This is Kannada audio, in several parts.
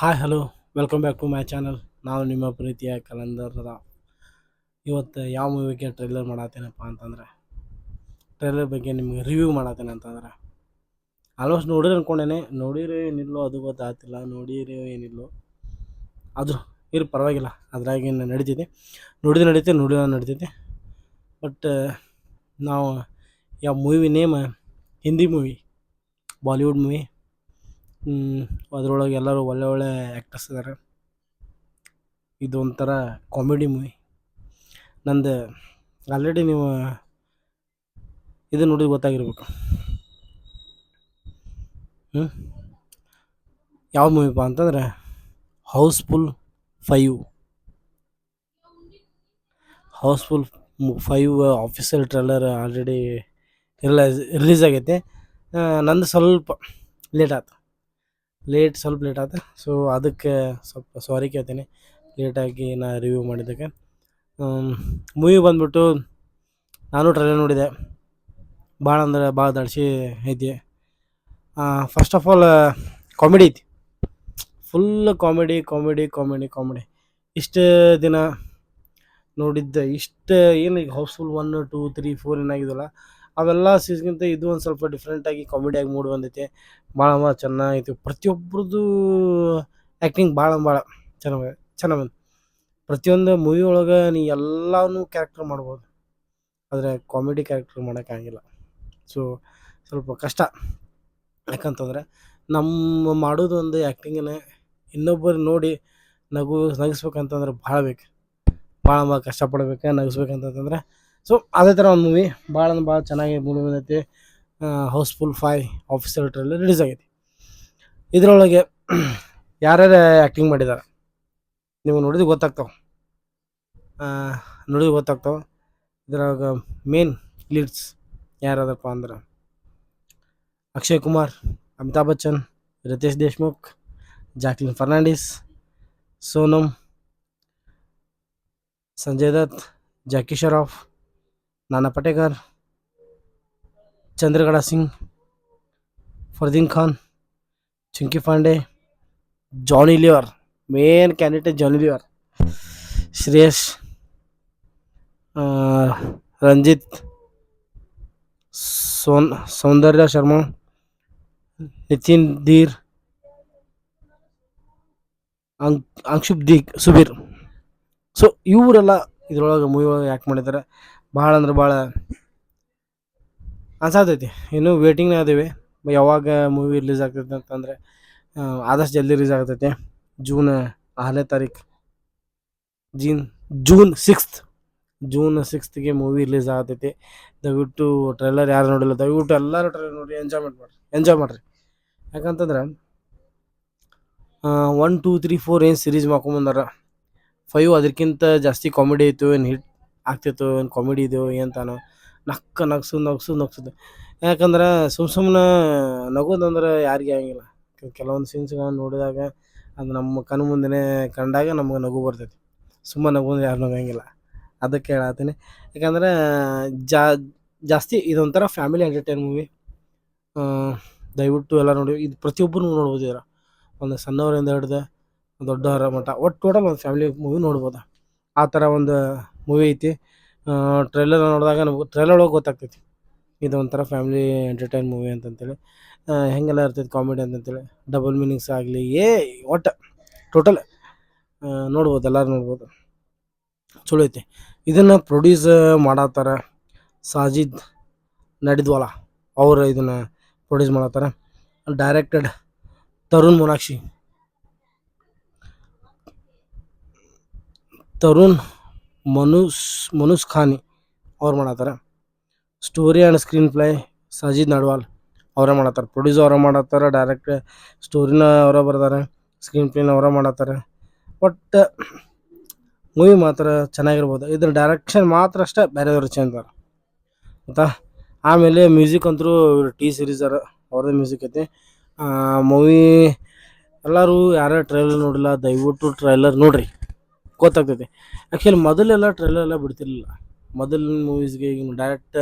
Hi hello welcome back to my channel. ನಾವು ನಿಮ್ಮ ಪ್ರೀತಿಯ ಕಲಂದರ್ ಇವತ್ತು ಯಾವ ಮೂವಿಗೆ ಟ್ರೈಲರ್ ಮಾಡತ್ತೇನಪ್ಪ ಅಂತಂದ್ರೆ ಟ್ರೈಲರ್ ಬಗ್ಗೆ ನಿಮ್ಗೆ ರಿವ್ಯೂ ಮಾಡತ್ತೇನೆ ಅಂತಂದ್ರೆ ಆಲ್ಮೋಸ್ಟ್ ನೋಡಿರಿ ಅಂದ್ಕೊಂಡೇನೆ. ನೋಡಿರಿ ಏನಿಲ್ಲೋ ಅದು ಗೊತ್ತಾಗ್ತಿಲ್ಲ, ನೋಡಿರಿ ಏನಿಲ್ಲೋ ಅದು ಇರು ಪರವಾಗಿಲ್ಲ, ಅದ್ರಾಗೇನು ನಡೀತೈತಿ. ನೋಡಿದ ನಡೀತೈತಿ. ಬಟ್ ನಾವು ಯಾವ movie name Hindi movie, Bollywood movie. ಅದರೊಳಗೆ ಎಲ್ಲರೂ ಒಳ್ಳೆ ಒಳ್ಳೆ ಆ್ಯಕ್ಟರ್ಸ್ ಇದ್ದಾರೆ. ಇದು ಒಂಥರ ಕಾಮಿಡಿ ಮೂವಿ. ನಂದು ಆಲ್ರೆಡಿ ನೀವು ಇದು ನೋಡಿ ಗೊತ್ತಾಗಿರ್ಬೇಕು. ಯಾವ ಮೂವಿಪ್ಪ ಅಂತಂದ್ರೆ Housefull 5. Housefull 5 official trailer already release ಆಗೈತೆ. ನಂದು ಸ್ವಲ್ಪ ಲೇಟ್ ಆಯ್ತು. ಸೊ ಅದಕ್ಕೆ ಸ್ವಲ್ಪ ಸಾರಿ ಕೇಳ್ತೀನಿ, ಲೇಟಾಗಿ ನಾ ರಿವ್ಯೂ ಮಾಡಿದ್ದಕ್ಕೆ. ಮೂವಿ ಬಂದ್ಬಿಟ್ಟು ನಾನು ಟ್ರೈಲರ್ ನೋಡಿದೆ. ಭಾಳ ಅಂದ್ರೆ ಭಾಳ ದಡ್ಸಿ ಐತಿ. ಫಸ್ಟ್ ಆಫ್ ಆಲ್ ಕಾಮಿಡಿ ಐತಿ, ಫುಲ್ ಕಾಮಿಡಿ. ಇಷ್ಟು ದಿನ ನೋಡಿದ್ದ ಏನು ಈಗ ಹೌಸ್ಫುಲ್ 1, 2, 3, 4 ಏನಾಗಿದಲ್ಲ ಅವೆಲ್ಲ ಸೀಸ್ಗಿಂತ ಇದು ಒಂದು ಸ್ವಲ್ಪ ಡಿಫ್ರೆಂಟಾಗಿ ಕಾಮಿಡಿಯಾಗಿ ಮೂಡ್ ಬಂದೈತೆ. ಭಾಳ ಚೆನ್ನಾಗೈತಿ. ಪ್ರತಿಯೊಬ್ರದ್ದು ಆ್ಯಕ್ಟಿಂಗ್ ಭಾಳ ಚೆನ್ನಾಗಿ ಪ್ರತಿಯೊಂದು ಮೂವಿ ಒಳಗೆ ನೀ ಎಲ್ಲನೂ ಕ್ಯಾರೆಕ್ಟರ್ ಮಾಡ್ಬೋದು, ಆದರೆ ಕಾಮಿಡಿ ಕ್ಯಾರೆಕ್ಟರ್ ಮಾಡೋಕ್ಕಾಗಿಲ್ಲ. ಸೊ ಸ್ವಲ್ಪ ಕಷ್ಟ. ಯಾಕಂತಂದರೆ ನಮ್ಮ ಮಾಡೋದು ಒಂದು ಆ್ಯಕ್ಟಿಂಗನ್ನು ಇನ್ನೊಬ್ಬರು ನೋಡಿ ನಗಿಸ್ಬೇಕಂತಂದ್ರೆ ಭಾಳ ಕಷ್ಟಪಡ್ಬೇಕು ನಗಿಸ್ಬೇಕಂತಂದ್ರೆ. ಸೊ ಅದೇ ಥರ ಒಂದು ಮೂವಿ ಭಾಳ ಚೆನ್ನಾಗಿ ಮೂವಿ ಬಂದೈತಿ. ಹೌಸ್ಫುಲ್ 5 ಆಫೀಷಿಯಲ್ ಟ್ರೇಲರ್ ರಿಲೀಸ್ ಆಗೈತಿ. ಇದರೊಳಗೆ ಯಾರ್ಯಾರು ಆ್ಯಕ್ಟಿಂಗ್ ಮಾಡಿದ್ದಾರೆ ನೀವು ನೋಡಿದ್ರೆ ಗೊತ್ತಾಗ್ತಾವೆ. ಇದ್ರಾಗ ಮೇನ್ ಲೀಡ್ಸ್ ಯಾರದಪ್ಪ ಅಂದ್ರೆ ಅಕ್ಷಯ್ ಕುಮಾರ್, ಅಮಿತಾಬ್ ಬಚ್ಚನ್, ರಿತೇಶ್ ದೇಶ್ಮುಖ್, ಜಾಕ್ಲಿನ್ ಫರ್ನಾಂಡಿಸ್, ಸೋನಮ್, ಸಂಜಯ್ ದತ್, ಜಾಕಿ ಶ್ರಾಫ್, ನಾನಾ ಪಟೇಕರ್, ಚಂದ್ರಗಢ ಸಿಂಗ್, ಫರ್ದೀನ್ ಖಾನ್, ಚಿಂಕಿ ಪಾಂಡೆ, ಜಾನಿ ಲಿವರ್, ಮೇನ್ ಕ್ಯಾಂಡಿಡೇಟ್ ಜಾನಿ ಲಿವರ್, ಶ್ರೇಯಸ್, ರಂಜಿತ್, ಸೌಂದರ್ಯ ಶರ್ಮಾ, ನಿತಿನ್ ಧೀರ್, ಅಂಶುಪ್ ಸುಬೀರ್. ಸೊ ಇವರೆಲ್ಲ ಇದ್ರೊಳಗೆ ಮೂವಿ ಒಳಗೆ ಆ್ಯಕ್ಟ್ ಮಾಡಿದ್ದಾರೆ. ಭಾಳ ಅಂದ್ರೆ ಭಾಳ ಅನ್ಸಾತೈತಿ. ಇನ್ನೂ ವೇಟಿಂಗ್ನೇ ಅದೇವೆ ಯಾವಾಗ ಮೂವಿ ರಿಲೀಸ್ ಆಗ್ತೈತೆ ಅಂತಂದರೆ ಆದಷ್ಟು ಜಲ್ದಿ ರಿಲೀಸ್ ಆಗ್ತೈತೆ. ಜೂನ್ 6ನೇ ತಾರೀಕು, ಜೂನ್ 6ಗೆ ಮೂವಿ ರಿಲೀಸ್ ಆಗ್ತೈತಿ. ದಯವಿಟ್ಟು ಟ್ರೈಲರ್ ಯಾರು ನೋಡಿಲ್ಲ ದಯವಿಟ್ಟು ಎಲ್ಲರೂ ಟ್ರೈಲರ್ ನೋಡಿ ಎಂಜಾಯ್ ಮಾಡಿರಿ. ಯಾಕಂತಂದ್ರೆ 1, 2, 3, 4 ಏನು ಸೀರೀಸ್ ಮಾಡ್ಕೊಂಬಂದಾರ. 5 ಅದಕ್ಕಿಂತ ಜಾಸ್ತಿ ಕಾಮಿಡಿ ಇತ್ತು, ಏನು ಹಿಟ್ ಆಗ್ತಿತ್ತು, ಏನು ಕಾಮಿಡಿ ಇದೆಯೋ ಏನಂತಾನೋ ನಗ್ಸೋದು. ಯಾಕಂದ್ರೆ ಸುಮ್ಮನೆ ನಗೋದಂದ್ರೆ ಯಾರಿಗೆ ಆಗಂಗಿಲ್ಲ. ಕೆಲವೊಂದು ಸೀನ್ಸ್ಗಳನ್ನ ನೋಡಿದಾಗ ಅದು ನಮ್ಮ ಕಣ್ಣು ಮುಂದೆ ಕಂಡಾಗ ನಮಗೆ ನಗು ಬರ್ತೈತಿ. ಸುಮ್ಮನೆ ನಗೋದು ಯಾರು ನಗೋಂಗಿಲ್ಲ. ಅದಕ್ಕೆ ಹೇಳತ್ತೀನಿ. ಯಾಕಂದ್ರೆ ಜಾಸ್ತಿ ಇದೊಂಥರ ಫ್ಯಾಮಿಲಿ ಎಂಟರ್ಟೈನ್ ಮೂವಿ. ದಯವಿಟ್ಟು ಎಲ್ಲ ನೋಡಿ. ಇದು ಪ್ರತಿಯೊಬ್ಬರು ನೋಡ್ಬೋದು. ಇದರ ಒಂದು ಸಣ್ಣವರಿಂದ ಹಿಡ್ದು ದೊಡ್ಡವರ ಮಟ್ಟ ಒಟ್ಟು ಟೋಟಲ್ ಒಂದು ಫ್ಯಾಮಿಲಿ ಮೂವಿ ನೋಡ್ಬೋದು. ಆ ಥರ ಒಂದು ಮೂವಿ ಐತಿ. ಟ್ರೈಲರ್ ನೋಡಿದಾಗ ನಮಗೆ ಟ್ರೈಲರ್ ಒಳಗೆ ಗೊತ್ತಾಗ್ತೈತಿ ಇದೊಂಥರ ಫ್ಯಾಮಿಲಿ ಎಂಟರ್ಟೈನ್ ಮೂವಿ ಅಂತಂತೇಳಿ. ಹೆಂಗೆಲ್ಲ ಇರ್ತೈತಿ ಕಾಮಿಡಿ ಅಂತಂತೇಳಿ, ಡಬಲ್ ಮೀನಿಂಗ್ಸ್ ಆಗಲಿ ಒಟ್ಟು ಟೋಟಲ್ ನೋಡ್ಬೋದು, ಎಲ್ಲರೂ ನೋಡ್ಬೋದು. ಚಲೋ ಐತಿ. ಇದನ್ನು ಪ್ರೊಡ್ಯೂಸ್ ಮಾಡತ್ತಾರ ಸಾಜಿದ್ ನಡಿದ್ವಾಲ ಅವರು ಇದನ್ನು ಪ್ರೊಡ್ಯೂಸ್ ಮಾಡತ್ತಾರ. ಡೈರೆಕ್ಟೆಡ್ ತರುಣ್ ಮನುಷ್ ಖಾನಿ ಅವ್ರು ಮಾಡತ್ತಾರ. Story and screenplay Sajid Nadiadwala ಅವರೇ ಮಾಡತ್ತಾರೆ. ಪ್ರೊಡ್ಯೂಸ್ ಅವರೇ ಮಾಡತ್ತಾರೆ, ಡೈರೆಕ್ಟ್ ಸ್ಟೋರಿನ ಅವರೇ ಬರ್ತಾರೆ, ಸ್ಕ್ರೀನ್ ಪ್ಲೇನ ಅವರೇ ಮಾಡತ್ತಾರೆ. ಬಟ್ ಮೂವಿ ಮಾತ್ರ ಚೆನ್ನಾಗಿರ್ಬೋದು. ಇದ್ರ ಡೈರೆಕ್ಷನ್ ಮಾತ್ರ ಅಷ್ಟೇ ಬೇರೆಯವ್ರು ಚೇಂಜ್ ಆಯ್ತಾ. ಆಮೇಲೆ ಮ್ಯೂಸಿಕ್ ಅಂತೂ ಟಿ ಸೀರೀಸರ್ ಅವ್ರದ್ದು ಮ್ಯೂಸಿಕ್ ಐತಿ. ಮೂವಿ ಎಲ್ಲರೂ ಯಾರ್ಯಾರು ಟ್ರೈಲರ್ ನೋಡಿಲ್ಲ ದಯವಿಟ್ಟು ಟ್ರೈಲರ್ ನೋಡಿರಿ, ಗೊತ್ತಾಗ್ತೈತಿ. ಆ್ಯಕ್ಚುಲಿ ಮೊದಲೆಲ್ಲ ಟ್ರೈಲರ್ ಎಲ್ಲ ಬಿಡ್ತಿರ್ಲಿಲ್ಲ. ಮೊದಲಿನ ಮೂವೀಸ್ಗೆ ಈಗ ಡೈರೆಕ್ಟ್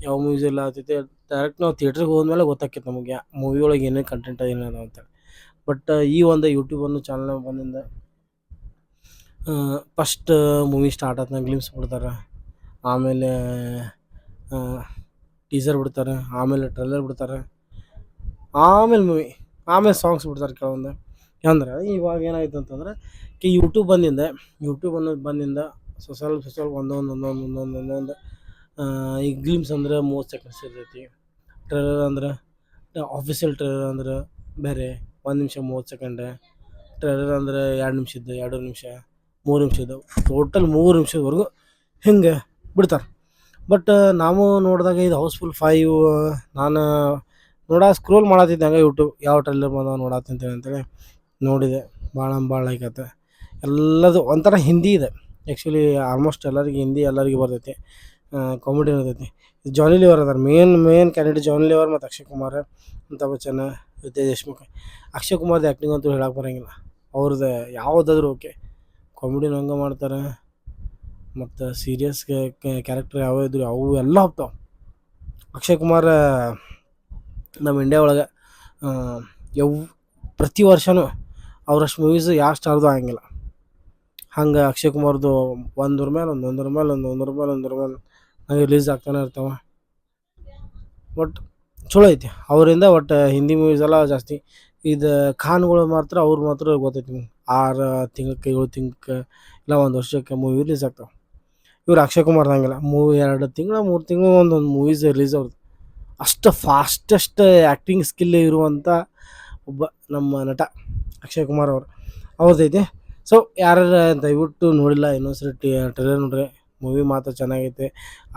ಯಾವ ಮೂವೀಸ್ ಎಲ್ಲ ಆಗ್ತೈತೆ ಡೈರೆಕ್ಟ್ ನಾವು ಥಿಯೇಟ್ರಿಗೆ ಹೋದ್ಮೇಲೆ ಗೊತ್ತಾಗ್ತೈತೆ ನಮಗೆ ಮೂವಿ ಒಳಗೆ ಏನೇನು ಕಂಟೆಂಟ್ ಏನೇನು ಅಂತೇಳಿ. ಬಟ್ ಈ ಒಂದು ಯೂಟ್ಯೂಬ್ ಅನ್ನೋ ಚಾನಲ್ ಬಂದಿಂದ ಫಸ್ಟ್ ಮೂವಿ ಸ್ಟಾರ್ಟ್ ಆದ್ಮೇಲೆ ಗ್ಲಿಮ್ಸ್ ಬಿಡ್ತಾರೆ, ಆಮೇಲೆ ಟೀಸರ್ ಬಿಡ್ತಾರೆ, ಆಮೇಲೆ ಟ್ರೈಲರ್ ಬಿಡ್ತಾರೆ, ಆಮೇಲೆ ಮೂವಿ, ಆಮೇಲೆ ಸಾಂಗ್ಸ್ ಬಿಡ್ತಾರೆ ಕೆಲವೊಂದು. ಅಂದ್ರೆ ಇವಾಗ ಏನಾಯ್ತು ಅಂತಂದ್ರೆ ಯೂಟ್ಯೂಬ್ ಅನ್ನೋದು ಬಂದಿಂದ ಸ್ವಲ್ಪ ಒಂದೊಂದು ಈಗ ಗ್ಲಿಮ್ಸ್ ಅಂದ್ರೆ 30 ಸೆಕೆಂಡ್ಸ್ ಇರ್ತೈತಿ. ಟ್ರೈಲರ್ ಅಂದ್ರೆ ಆಫಿಷಿಯಲ್ ಟ್ರೈಲರ್ ಅಂದ್ರೆ ಬೇರೆ 1 ನಿಮಿಷ 30 ಸೆಕೆಂಡ್, ಟ್ರೈಲರ್ ಅಂದ್ರೆ 2 ನಿಮಿಷದ್ದು, 2 ನಿಮಿಷ, 3 ನಿಮಿಷದ್ದು, ಟೋಟಲ್ 3 ನಿಮಿಷದವರೆಗೂ ಹಿಂಗೆ ಬಿಡ್ತಾರೆ. ಬಟ್ ನಾವು ನೋಡಿದಾಗ ಇದು ಹೌಸ್ಫುಲ್ 5 ನಾನು ಸ್ಕ್ರೋಲ್ ಮಾಡತ್ತಿದ್ದೆ ಹಂಗೆ ಯೂಟ್ಯೂಬ್ ಯಾವ ಟ್ರೈಲರ್ ಬಂದಾವ ನೋಡತ್ತಂತೇಳಿ ಅಂತೇಳಿ ನೋಡಿದೆ. ಭಾಳ ಲೈಕ್ ಆಯ್ತು. ಎಲ್ಲದು ಒಂಥರ ಹಿಂದಿ ಇದೆ ಆ್ಯಕ್ಚುಲಿ, ಆಲ್ಮೋಸ್ಟ್ ಎಲ್ಲರಿಗೆ ಹಿಂದಿ ಎಲ್ಲರಿಗೆ ಬರ್ತೈತಿ, ಕಾಮಿಡಿ ಇರ್ತೈತಿ. ಜಾನಿ ಲಿವರ್ ಅದಾರ, ಮೇನ್ ಕ್ಯಾಂಡಿಡೇಟ್ ಜಾನಿ ಲಿವರ್ ಮತ್ತು ಅಕ್ಷಯ್ ಕುಮಾರ್, ಅಮಿತಾಬ್ ಬಚ್ಚನ್, ರಿತೇಶ್ ದೇಶ್ಮುಖ್. ಅಕ್ಷಯ್ ಕುಮಾರ್ದು ಆ್ಯಕ್ಟಿಂಗ್ ಅಂತೂ ಹೇಳಕ್ಕೆ ಬರೋಂಗಿಲ್ಲ, ಅವ್ರದ್ದು ಯಾವುದಾದ್ರೂ ಓಕೆ. ಕಾಮಿಡಿನ ಹಂಗೆ ಮಾಡ್ತಾರೆ, ಮತ್ತು ಸೀರಿಯಸ್ ಕ್ಯಾರೆಕ್ಟರ್ ಯಾವ ಇದ್ರು ಅವು ಎಲ್ಲ ಹೋಗ್ತಾವೆ. ಅಕ್ಷಯ್ ಕುಮಾರ್ ನಮ್ಮ ಇಂಡಿಯಾ ಒಳಗೆ ಪ್ರತಿ ವರ್ಷವೂ ಅವರಷ್ಟು ಮೂವೀಸ್ ಯಾವ ಸ್ಟಾರ್ದು ಆಗಂಗಿಲ್ಲ. ಹಂಗೆ ಅಕ್ಷಯ್ ಕುಮಾರ್ದು ಒಂದ್ರ ಮೇಲೆ ಹಂಗೆ ರಿಲೀಸ್ ಆಗ್ತಾನೆ ಇರ್ತಾವೆ. ಬಟ್ ಚಲೋ ಐತಿ ಅವರಿಂದ. ಒಟ್ಟು ಹಿಂದಿ ಮೂವೀಸ್ ಎಲ್ಲ ಜಾಸ್ತಿ ಇದು ಖಾನ್ಗಳು ಮಾತ್ರ ಗೊತ್ತೈತಿ ನಿಮ್ಗೆ 6 ತಿಂಗ್ಳಕ್ಕೆ 7 ತಿಂಗ್ಳಕ್ಕೆ ಇಲ್ಲ 1 ವರ್ಷಕ್ಕೆ ಮೂವಿ ರಿಲೀಸ್ ಆಗ್ತಾವೆ. ಇವ್ರು ಅಕ್ಷಯ್ ಕುಮಾರ್ ಹಂಗಿಲ್ಲ, 2 ತಿಂಗಳು 3 ತಿಂಗಳು ಒಂದೊಂದು ಮೂವೀಸ್ ರಿಲೀಸ್ ಅವ್ರದ್ದು. ಅಷ್ಟು ಫಾಸ್ಟೆಸ್ಟ್ ಆ್ಯಕ್ಟಿಂಗ್ ಸ್ಕಿಲ್ ಇರುವಂಥ ಒಬ್ಬ ನಮ್ಮ ನಟ ಅಕ್ಷಯ್ ಕುಮಾರ್ ಅವ್ರದ್ದೈತಿ. ಸೊ ಯಾರು ದಯವಿಟ್ಟು ನೋಡಿಲ್ಲ ಇನ್ನೊಂದ್ಸರಿ ಟ್ರೈಲರ್ ನೋಡ್ರಿ, ಮೂವಿ ಮಾತ್ರ ಚೆನ್ನಾಗೈತೆ.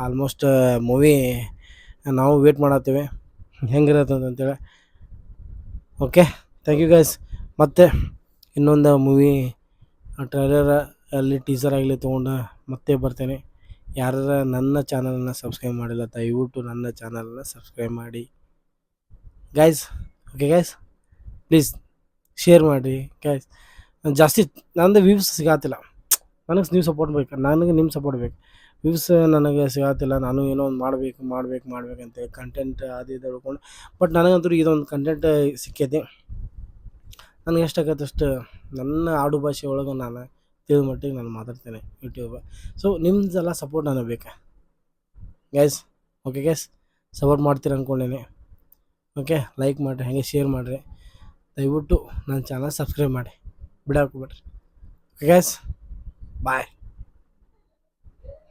ಆಲ್ಮೋಸ್ಟ್ ಮೂವಿ ನಾವು ವೇಟ್ ಮಾಡತ್ತೀವಿ ಹೆಂಗಿರತ್ತೆ ಅಂತೇಳಿ. Okay, thank you guys. ಮತ್ತು ಇನ್ನೊಂದು ಮೂವಿ ಟ್ರೈಲರ್ ಅಲ್ಲಿ ಟೀಸರ್ ಆಗಲಿ ತೊಗೊಂಡು ಮತ್ತೆ ಬರ್ತೇನೆ. ಯಾರು ನನ್ನ ಚಾನಲನ್ನು ಸಬ್ಸ್ಕ್ರೈಬ್ ಮಾಡಿಲ್ಲ ದಯವಿಟ್ಟು ನನ್ನ ಚಾನಲನ್ನು ಸಬ್ಸ್ಕ್ರೈಬ್ ಮಾಡಿ guys. Okay guys, please share ಮಾಡಿರಿ ಗೈಸ್. ಜಾಸ್ತಿ ನಂದು ವ್ಯೂಸ್ ಸಿಗತ್ತಿಲ್ಲ, ನನಗೆ ನೀವು ಸಪೋರ್ಟ್ ಬೇಕು, ನನಗೆ ನಿಮ್ಮ ಸಪೋರ್ಟ್ ಬೇಕು. ವ್ಯೂಸ್ ನನಗೆ ಸಿಗತ್ತಿಲ್ಲ, ನಾನು ಏನೋ ಒಂದು ಮಾಡಬೇಕಂತೇಳಿ ಕಂಟೆಂಟ್ ಅದು ಇದು ಹೇಳ್ಕೊಂಡು. ಬಟ್ ನನಗಂತೂ ಇದೊಂದು ಕಂಟೆಂಟ್ ಸಿಕ್ಕೈತಿ, ನನಗೆ ಎಷ್ಟಾಗತ್ತೆ ಅಷ್ಟು ನನ್ನ ಆಡು ಭಾಷೆ ಒಳಗೆ ನಾನು ತಿಳಿದ ಮಟ್ಟಿಗೆ ನಾನು ಮಾತಾಡ್ತೇನೆ ಯೂಟ್ಯೂಬ್. ಸೊ ನಿಮ್ದೆಲ್ಲ ಸಪೋರ್ಟ್ ನನಗೆ ಬೇಕು ಗೈಸ್. ಓಕೆ ಗೈಸ್, ಸಪೋರ್ಟ್ ಮಾಡ್ತೀರ ಅಂದ್ಕೊಂಡೇನೆ. ಓಕೆ, ಲೈಕ್ ಮಾಡಿರಿ, ಹಾಗೆ ಶೇರ್ ಮಾಡಿರಿ, ದಯವಿಟ್ಟು ನನ್ನ ಚಾನಲ್ ಸಬ್ಸ್ಕ್ರೈಬ್ ಮಾಡಿ ಬಿಡೋಕೆ ಹೋಗ್ಬೇಡ್ರಿ. ಓಕೆ ಗೈಸ್, ಬಾಯ್.